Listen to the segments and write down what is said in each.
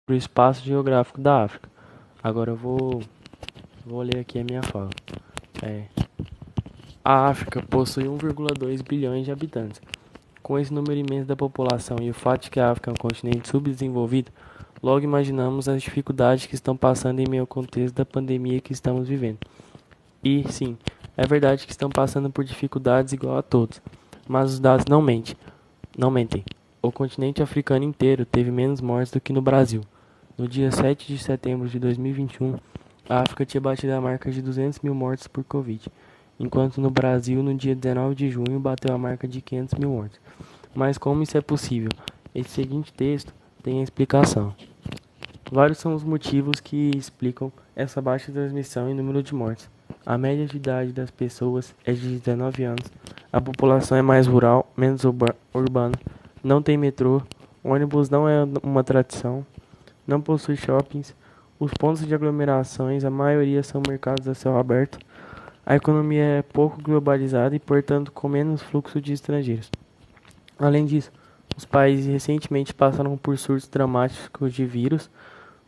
o espaço geográfico da África. Agora eu vou ler aqui a minha fala. É, a África possui 1,2 bilhões de habitantes. Com esse número imenso da população e o fato de que a África é um continente subdesenvolvido, logo imaginamos as dificuldades que estão passando em meio ao contexto da pandemia que estamos vivendo. E, sim, é verdade que estão passando por dificuldades igual a todos, mas os dados não mentem. O continente africano inteiro teve menos mortes do que no Brasil. No dia 7 de setembro de 2021, a África tinha batido a marca de 200 mil mortes por Covid, enquanto no Brasil, no dia 19 de junho, bateu a marca de 500 mil mortes. Mas como isso é possível? Esse seguinte texto tem a explicação. Vários são os motivos que explicam essa baixa transmissão e número de mortes. A média de idade das pessoas é de 19 anos. A população é mais rural, menos urbana. Não tem metrô. Ônibus não é uma tradição. Não possui shoppings. Os pontos de aglomerações, a maioria são mercados a céu aberto. A economia é pouco globalizada e, portanto, com menos fluxo de estrangeiros. Além disso, os países recentemente passaram por surtos dramáticos de vírus,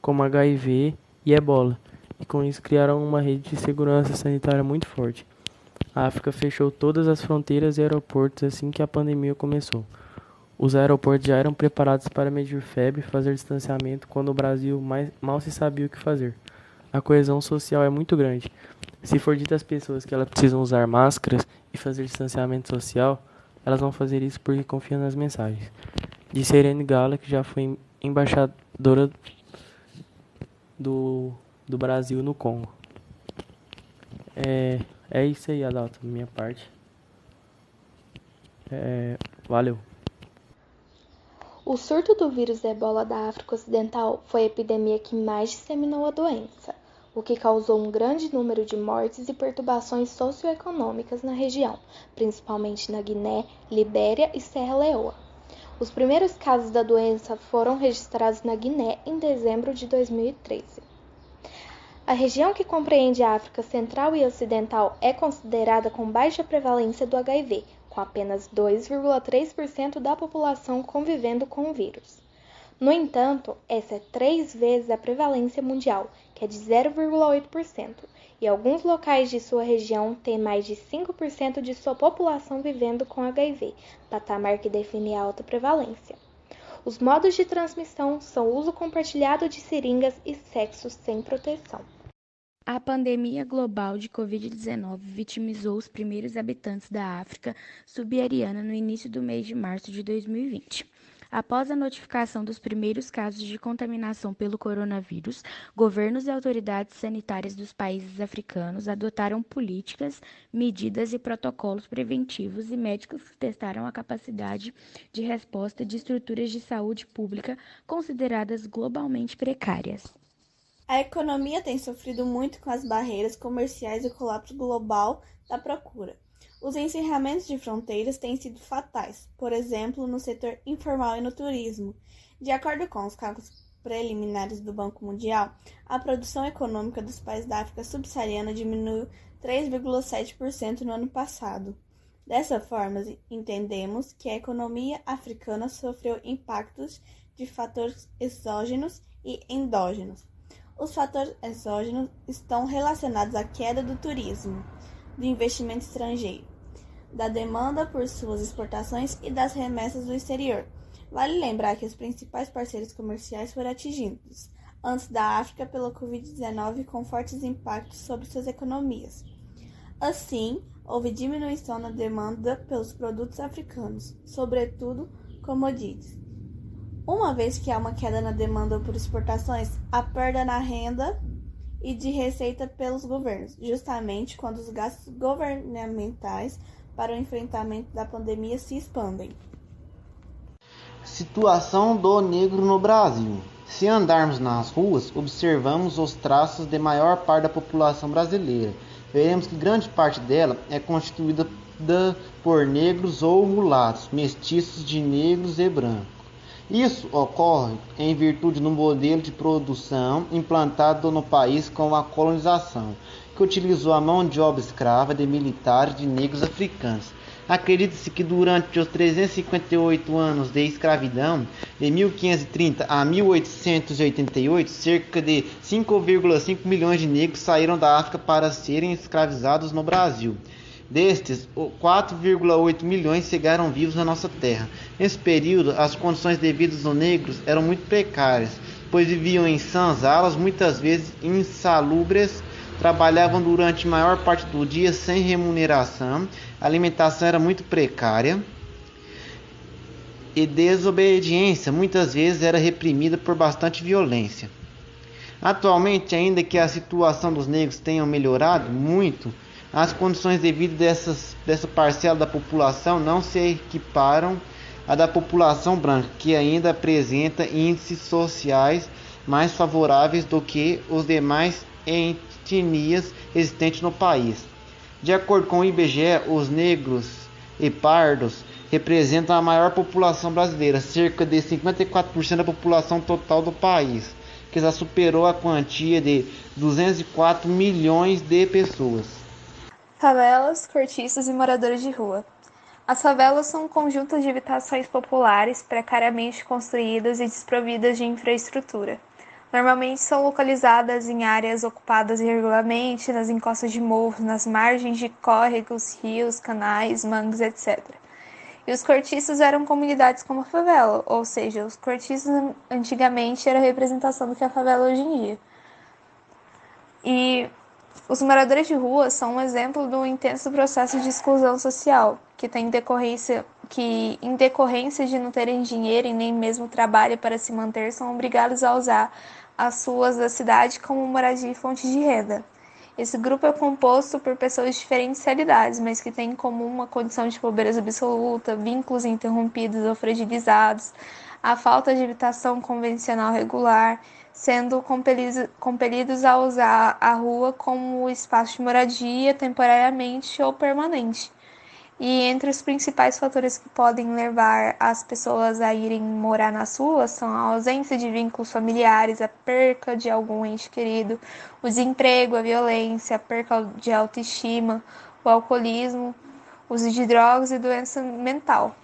como HIV e Ebola, e com isso criaram uma rede de segurança sanitária muito forte. A África fechou todas as fronteiras e aeroportos assim que a pandemia começou. Os aeroportos já eram preparados para medir febre e fazer distanciamento quando o Brasil mal se sabia o que fazer. A coesão social é muito grande. Se for dito às pessoas que elas precisam usar máscaras e fazer distanciamento social, elas vão fazer isso porque confiam nas mensagens. Disse Irene Gala, que já foi embaixadora do, do Brasil no Congo. É isso aí, Adalto, da minha parte. Valeu. O surto do vírus Ebola da África Ocidental foi a epidemia que mais disseminou a doença, o que causou um grande número de mortes e perturbações socioeconômicas na região, principalmente na Guiné, Libéria e Serra Leoa. Os primeiros casos da doença foram registrados na Guiné em dezembro de 2013. A região que compreende a África Central e Ocidental é considerada com baixa prevalência do HIV, com apenas 2,3% da população convivendo com o vírus. No entanto, essa é 3 vezes a prevalência mundial, que é de 0,8%, e alguns locais de sua região têm mais de 5% de sua população vivendo com HIV, patamar que define a alta prevalência. Os modos de transmissão são o uso compartilhado de seringas e sexo sem proteção. A pandemia global de Covid-19 vitimizou os primeiros habitantes da África subsaariana no início do mês de março de 2020. Após a notificação dos primeiros casos de contaminação pelo coronavírus, governos e autoridades sanitárias dos países africanos adotaram políticas, medidas e protocolos preventivos e médicos que testaram a capacidade de resposta de estruturas de saúde pública consideradas globalmente precárias. A economia tem sofrido muito com as barreiras comerciais e o colapso global da procura. Os encerramentos de fronteiras têm sido fatais, por exemplo, no setor informal e no turismo. De acordo com os cálculos preliminares do Banco Mundial, a produção econômica dos países da África subsaariana diminuiu 3,7% no ano passado. Dessa forma, entendemos que a economia africana sofreu impactos de fatores exógenos e endógenos. Os fatores exógenos estão relacionados à queda do turismo, do investimento estrangeiro, da demanda por suas exportações e das remessas do exterior. Vale lembrar que os principais parceiros comerciais foram atingidos antes da África pela Covid-19 com fortes impactos sobre suas economias. Assim, houve diminuição na demanda pelos produtos africanos, sobretudo commodities. Uma vez que há uma queda na demanda por exportações, há perda na renda e de receita pelos governos, justamente quando os gastos governamentais para o enfrentamento da pandemia se expandem. Situação do negro no Brasil. Se andarmos nas ruas, observamos os traços de maior parte da população brasileira. Veremos que grande parte dela é constituída por negros ou mulatos, mestiços de negros e brancos. Isso ocorre em virtude do modelo de produção implantado no país com a colonização, que utilizou a mão de obra escrava de militares de negros africanos. Acredita-se que durante os 358 anos de escravidão, de 1530 a 1888, cerca de 5,5 milhões de negros saíram da África para serem escravizados no Brasil. Destes, 4,8 milhões chegaram vivos na nossa terra. Nesse período, as condições de vida dos negros eram muito precárias, pois viviam em senzalas, muitas vezes insalubres, trabalhavam durante a maior parte do dia sem remuneração, a alimentação era muito precária e desobediência muitas vezes era reprimida por bastante violência. Atualmente, ainda que a situação dos negros tenha melhorado muito, as condições de vida dessa parcela da população não se equiparam à da população branca, que ainda apresenta índices sociais mais favoráveis do que os demais etnias existentes no país. De acordo com o IBGE, os negros e pardos representam a maior população brasileira, cerca de 54% da população total do país, que já superou a quantia de 204 milhões de pessoas. Favelas, cortiços e moradores de rua. As favelas são um conjunto de habitações populares precariamente construídas e desprovidas de infraestrutura. Normalmente são localizadas em áreas ocupadas irregularmente, nas encostas de morros, nas margens de córregos, rios, canais, mangues, etc. E os cortiços eram comunidades como a favela, ou seja, os cortiços antigamente era a representação do que é a favela hoje em dia. E os moradores de rua são um exemplo do intenso processo de exclusão social, que em decorrência de não terem dinheiro e nem mesmo trabalho para se manter, são obrigados a usar as ruas da cidade como moradia e fonte de renda. Esse grupo é composto por pessoas de diferentes realidades, mas que têm em comum uma condição de pobreza absoluta, vínculos interrompidos ou fragilizados, a falta de habitação convencional regular, sendo compelidos a usar a rua como espaço de moradia temporariamente ou permanente. E entre os principais fatores que podem levar as pessoas a irem morar nas ruas são a ausência de vínculos familiares, a perca de algum ente querido, o desemprego, a violência, a perca de autoestima, o alcoolismo, uso de drogas e doença mental.